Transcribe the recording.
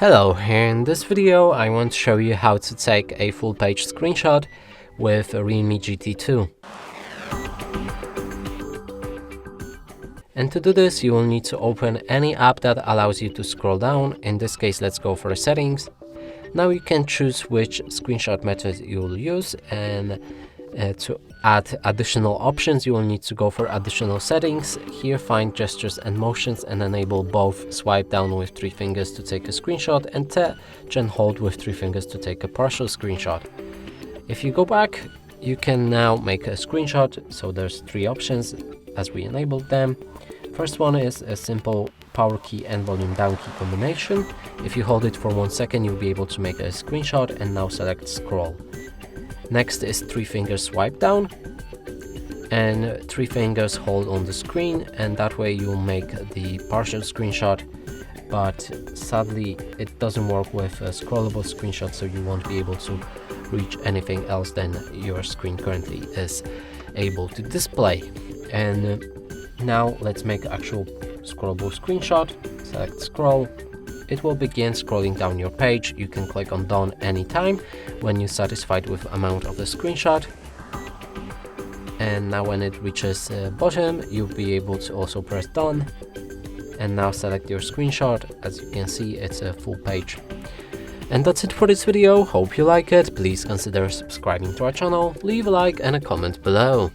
Hello, in this video I want to show you how to take a full page screenshot with REALME GT2. And to do this you will need to open any app that allows you to scroll down. In this case let's go for settings. Now you can choose which screenshot method you will use, and to add additional options you will need to go for additional settings. Here find gestures and motions and enable both swipe down with 3 fingers to take a screenshot and touch and hold with 3 fingers to take a partial screenshot. If you go back you can now make a screenshot, so there's 3 options as we enabled them. First one is a simple power key and volume down key combination. If you hold it for 1 second you'll be able to make a screenshot, and now select scroll. Next is 3 fingers swipe down and 3 fingers hold on the screen, and that way you'll make the partial screenshot, but sadly it doesn't work with a scrollable screenshot, so you won't be able to reach anything else than your screen currently is able to display. And now let's make actual scrollable screenshot. Select scroll. It will begin scrolling down your page. You can click on done anytime when you're satisfied with the amount of the screenshot. And now when it reaches bottom, you'll be able to also press done. And now select your screenshot. As you can see, it's a full page. And that's it for this video. Hope you like it. Please consider subscribing to our channel, leave a like and a comment below.